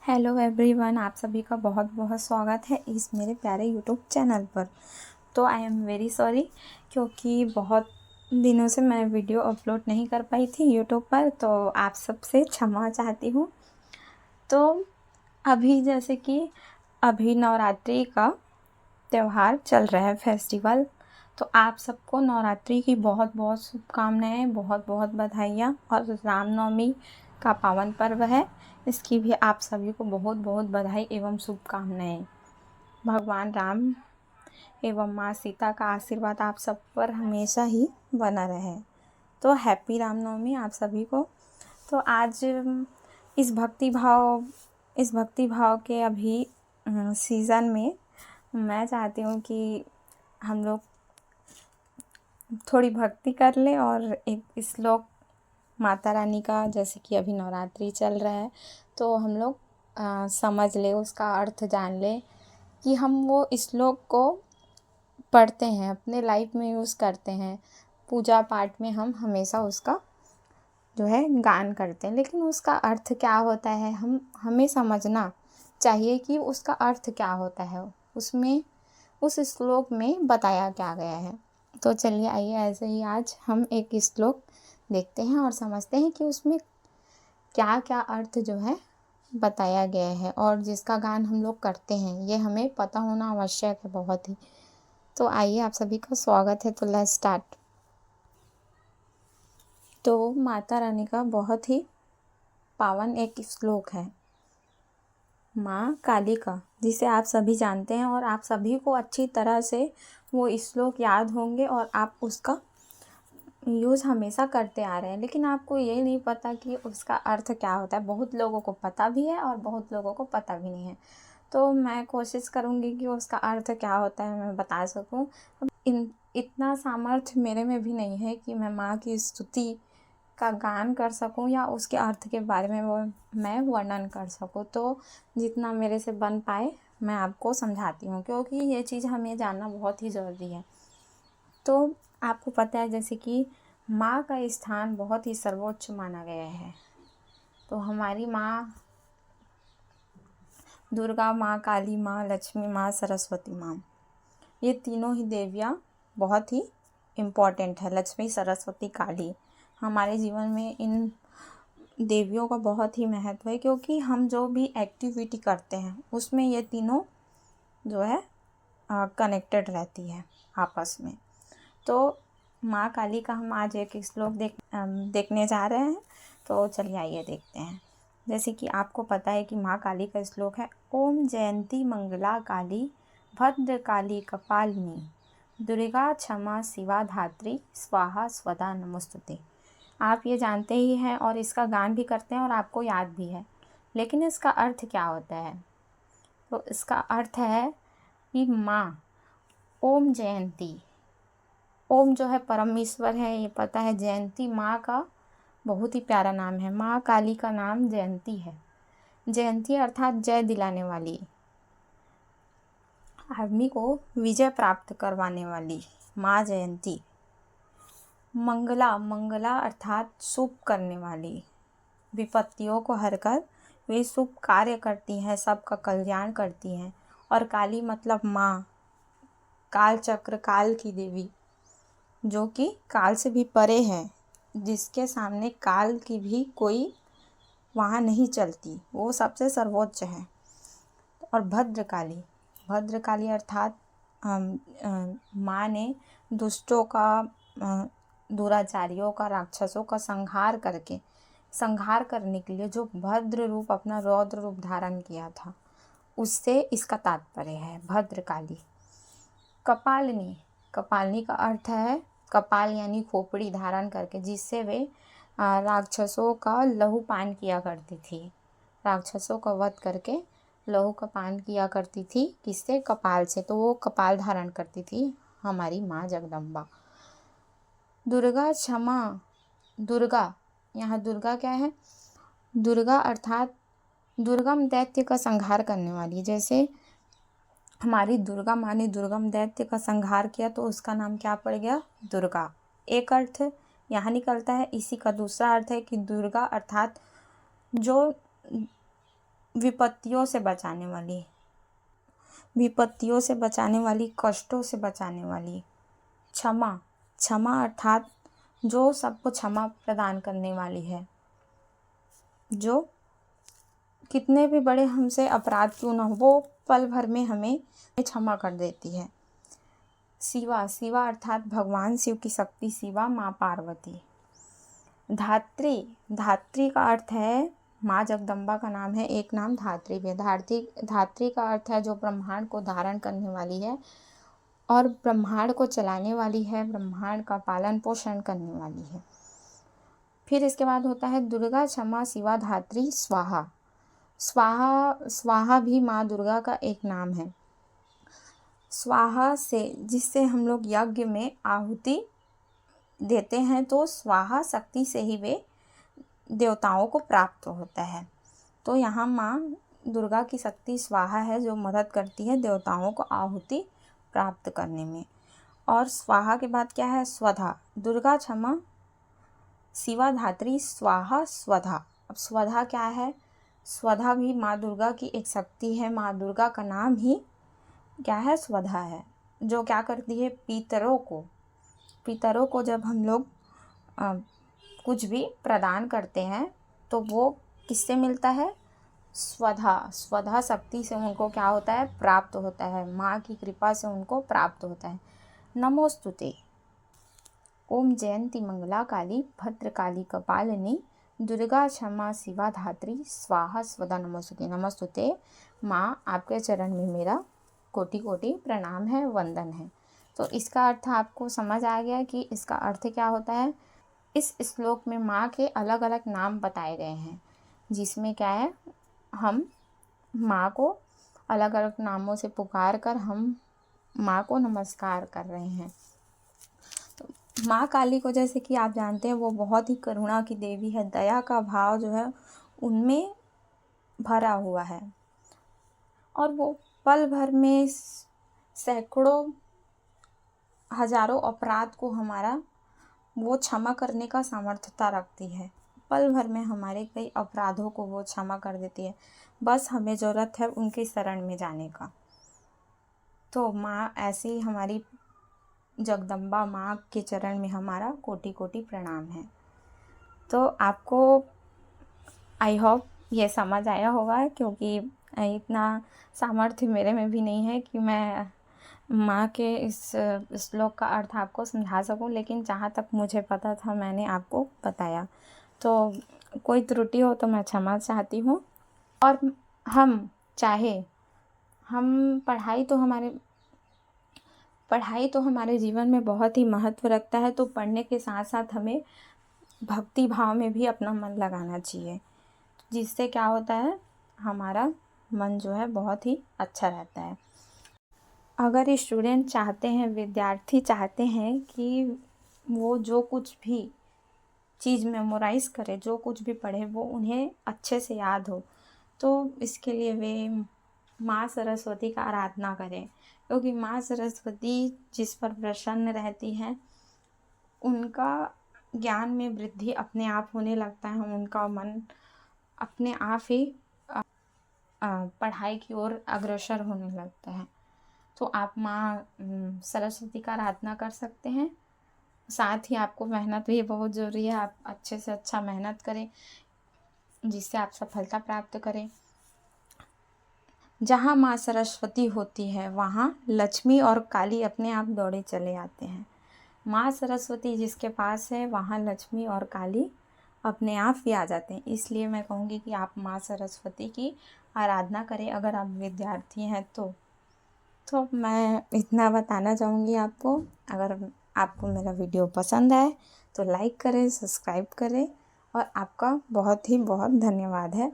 Hello everyone, आप सभी का बहुत बहुत स्वागत है इस मेरे प्यारे यूट्यूब चैनल पर। तो आई एम वेरी सॉरी क्योंकि बहुत दिनों से मैं वीडियो अपलोड नहीं कर पाई थी यूट्यूब पर, तो आप सबसे क्षमा चाहती हूँ। तो अभी जैसे कि अभी नवरात्रि का त्यौहार चल रहा है, फेस्टिवल। तो आप सबको नवरात्रि की बहुत बहुत शुभकामनाएं, बहुत बहुत बधाइयाँ। और रामनवमी का पावन पर्व है, इसकी भी आप सभी को बहुत बहुत बधाई एवं शुभकामनाएं। भगवान राम एवं माँ सीता का आशीर्वाद आप सब पर हमेशा ही बना रहे। तो हैप्पी रामनवमी आप सभी को। तो आज इस भक्ति भाव के अभी सीज़न में मैं चाहती हूँ कि हम लोग थोड़ी भक्ति कर लें और एक श्लोक माता रानी का, जैसे कि अभी नवरात्रि चल रहा है, तो हम लोग समझ ले, उसका अर्थ जान ले कि हम वो श्लोक को पढ़ते हैं, अपने लाइफ में यूज़ करते हैं, पूजा पाठ में हम हमेशा उसका जो है गान करते हैं। लेकिन उसका अर्थ क्या होता है हमें समझना चाहिए कि उसका अर्थ क्या होता है, उसमें उस श्लोक में बताया क्या गया है। तो चलिए आइए ऐसे ही आज हम एक श्लोक देखते हैं और समझते हैं कि उसमें क्या क्या अर्थ जो है बताया गया है, और जिसका गान हम लोग करते हैं ये हमें पता होना आवश्यक है बहुत ही। तो आइए, आप सभी का स्वागत है। तो लेट्स स्टार्ट। तो माता रानी का बहुत ही पावन एक श्लोक है, माँ काली का, जिसे आप सभी जानते हैं और आप सभी को अच्छी तरह से वो श्लोक याद होंगे और आप उसका यूज़ हमेशा करते आ रहे हैं। लेकिन आपको ये नहीं पता कि उसका अर्थ क्या होता है। बहुत लोगों को पता भी है और बहुत लोगों को पता भी नहीं है। तो मैं कोशिश करूँगी कि उसका अर्थ क्या होता है मैं बता सकूँ। इतना सामर्थ्य मेरे में भी नहीं है कि मैं माँ की स्तुति का गान कर सकूं या उसके अर्थ के बारे में मैं वर्णन कर सकूं। तो जितना मेरे से बन पाए मैं आपको समझाती हूँ, क्योंकि ये चीज़ हमें जानना बहुत ही ज़रूरी है। तो आपको पता है जैसे कि माँ का स्थान बहुत ही सर्वोच्च माना गया है। तो हमारी माँ दुर्गा माँ, काली माँ, लक्ष्मी माँ, सरस्वती माँ, ये तीनों ही देवियाँ बहुत ही इम्पॉर्टेंट है। लक्ष्मी, सरस्वती, काली, हमारे जीवन में इन देवियों का बहुत ही महत्व है, क्योंकि हम जो भी एक्टिविटी करते हैं उसमें ये तीनों जो है कनेक्टेड रहती है आपस में। तो माँ काली का हम आज एक श्लोक देखने जा रहे हैं। तो चलिए आइए देखते हैं। जैसे कि आपको पता है कि माँ काली का श्लोक है, ओम जयंती मंगला काली भद्र काली कपालिनी दुर्गा क्षमा शिवा धात्री स्वाहा स्वदा नमोस्तुते। आप ये जानते ही हैं और इसका गान भी करते हैं और आपको याद भी है। लेकिन इसका अर्थ क्या होता है? तो इसका अर्थ है कि माँ, ओम जयंती, ओम जो है परमेश्वर है, ये पता है। जयंती माँ का बहुत ही प्यारा नाम है। माँ काली का नाम जयंती है। जयंती अर्थात जय दिलाने वाली, आदमी को विजय प्राप्त करवाने वाली माँ जयंती। मंगला, मंगला अर्थात शुभ करने वाली, विपत्तियों को हरकर वे शुभ कार्य करती हैं, सबका कल्याण करती हैं। और काली मतलब माँ, काल चक्र, काल की देवी, जो कि काल से भी परे है, जिसके सामने काल की भी कोई वहाँ नहीं चलती, वो सबसे सर्वोच्च है। और भद्रकाली, भद्रकाली अर्थात माँ ने दुष्टों का, दुराचारियों का, राक्षसों का संहार करने के लिए जो भद्र रूप, अपना रौद्र रूप धारण किया था, उससे इसका तात्पर्य है भद्रकाली। कपालिनी, कपालिनी का अर्थ है कपाल यानी खोपड़ी धारण करके, जिससे वे राक्षसों का लहू पान किया करती थी। राक्षसों का वध करके लहू का पान किया करती थी, किससे? कपाल से। तो वो कपाल धारण करती थी हमारी माँ जगदम्बा। दुर्गा क्षमा, दुर्गा, यहाँ दुर्गा क्या है? दुर्गा अर्थात दुर्गम दैत्य का संहार करने वाली। जैसे हमारी दुर्गा माँ ने दुर्गम दैत्य का संहार किया, तो उसका नाम क्या पड़ गया? दुर्गा। एक अर्थ यहाँ निकलता है। इसी का दूसरा अर्थ है कि दुर्गा अर्थात जो विपत्तियों से बचाने वाली, विपत्तियों से बचाने वाली, कष्टों से बचाने वाली। क्षमा, क्षमा अर्थात जो सबको क्षमा प्रदान करने वाली है, जो कितने भी बड़े हमसे अपराध क्यों ना हो वो पल भर में हमें क्षमा कर देती है। शिवा, शिवा अर्थात भगवान शिव की शक्ति शिवा, माँ पार्वती। धात्री, धात्री का अर्थ है माँ जगदम्बा का नाम है, एक नाम धात्री भी है। धात्री का अर्थ है जो ब्रह्मांड को धारण करने वाली है और ब्रह्मांड को चलाने वाली है, ब्रह्मांड का पालन पोषण करने वाली है। फिर इसके बाद होता है दुर्गा, क्षमा, शिवा, धात्री, स्वाहा। स्वाहा, स्वाहा भी माँ दुर्गा का एक नाम है। स्वाहा से जिससे हम लोग यज्ञ में आहुति देते हैं तो स्वाहा शक्ति से ही वे देवताओं को प्राप्त होता है। तो यहाँ माँ दुर्गा की शक्ति स्वाहा है जो मदद करती है देवताओं को आहुति प्राप्त करने में। और स्वाहा के बाद क्या है? स्वधा। दुर्गा, क्षमा, शिवा, धात्री, स्वाहा, स्वधा। अब स्वधा क्या है? स्वधा भी माँ दुर्गा की एक शक्ति है। माँ दुर्गा का नाम ही क्या है? स्वधा है, जो क्या करती है? पितरों को जब हम लोग कुछ भी प्रदान करते हैं तो वो किससे मिलता है? स्वधा, स्वधा शक्ति से उनको क्या होता है? प्राप्त होता है। माँ की कृपा से उनको प्राप्त होता है। नमोस्तुते। ओम जयंती मंगला काली भद्रकाली कपालिनी दुर्गा, क्षमा, शिवा, धात्री, स्वाहा, स्वधा, नमोस्तुते। नमोस्तुते माँ, आपके चरण में मेरा कोटि कोटि प्रणाम है, वंदन है। तो इसका अर्थ आपको समझ आ गया कि इसका अर्थ क्या होता है। इस श्लोक में माँ के अलग अलग नाम बताए गए हैं, जिसमें क्या है, हम माँ को अलग अलग नामों से पुकार कर हम माँ को नमस्कार कर रहे हैं। तो माँ काली को जैसे कि आप जानते हैं वो बहुत ही करुणा की देवी है। दया का भाव जो है उनमें भरा हुआ है और वो पल भर में सैकड़ों हजारों अपराध को हमारा वो क्षमा करने का सामर्थ्यता रखती है। पल भर में हमारे कई अपराधों को वो क्षमा कर देती है। बस हमें ज़रूरत है उनके शरण में जाने का। तो माँ ऐसी हमारी जगदम्बा माँ के चरण में हमारा कोटि कोटि प्रणाम है। तो आपको आई होप ये समझ आया होगा, क्योंकि इतना सामर्थ्य मेरे में भी नहीं है कि मैं माँ के इस श्लोक का अर्थ आपको समझा सकूं, लेकिन जहाँ तक मुझे पता था मैंने आपको बताया। तो कोई त्रुटि हो तो मैं क्षमा चाहती हूँ। और हम चाहे हम पढ़ाई तो हमारे जीवन में बहुत ही महत्व रखता है, तो पढ़ने के साथ साथ हमें भक्ति भाव में भी अपना मन लगाना चाहिए, जिससे क्या होता है, हमारा मन जो है बहुत ही अच्छा रहता है। अगर स्टूडेंट चाहते हैं, विद्यार्थी चाहते हैं कि वो जो कुछ भी चीज़ मेमोराइज़ करे, जो कुछ भी पढ़े वो उन्हें अच्छे से याद हो, तो इसके लिए वे माँ सरस्वती का आराधना करें, क्योंकि माँ सरस्वती जिस पर प्रसन्न रहती हैं उनका ज्ञान में वृद्धि अपने आप होने लगता है। उनका मन अपने आप ही पढ़ाई की ओर अग्रसर होने लगता है। तो आप माँ सरस्वती का आराधना कर सकते हैं। साथ ही आपको मेहनत भी बहुत ज़रूरी है। आप अच्छे से अच्छा मेहनत करें जिससे आप सफलता प्राप्त करें। जहाँ माँ सरस्वती होती है वहाँ लक्ष्मी और काली अपने आप दौड़े चले आते हैं। माँ सरस्वती जिसके पास है वहाँ लक्ष्मी और काली अपने आप ही आ जाते हैं। इसलिए मैं कहूँगी कि आप माँ सरस्वती की आराधना करें अगर आप विद्यार्थी हैं तो मैं इतना बताना चाहूँगी आपको। अगर आपको मेरा वीडियो पसंद आए तो लाइक करें, सब्सक्राइब करें और आपका बहुत ही बहुत धन्यवाद है।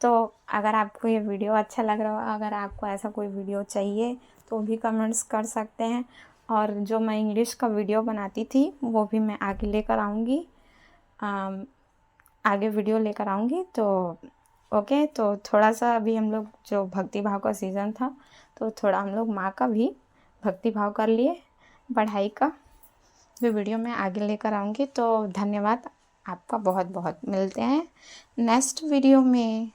तो अगर आपको ये वीडियो अच्छा लग रहा हो, अगर आपको ऐसा कोई वीडियो चाहिए तो भी कमेंट्स कर सकते हैं। और जो मैं इंग्लिश का वीडियो बनाती थी वो भी मैं आगे लेकर आऊँगी, आगे वीडियो लेकर आऊँगी। तो ओके, तो थोड़ा सा अभी हम लोग जो भक्ति भाव का सीज़न था तो थोड़ा हम लोग माँ का भी भक्ति भाव कर लिए। पढ़ाई का भी वीडियो मैं आगे लेकर आऊँगी। तो धन्यवाद आपका बहुत बहुत। मिलते हैं नेक्स्ट वीडियो में।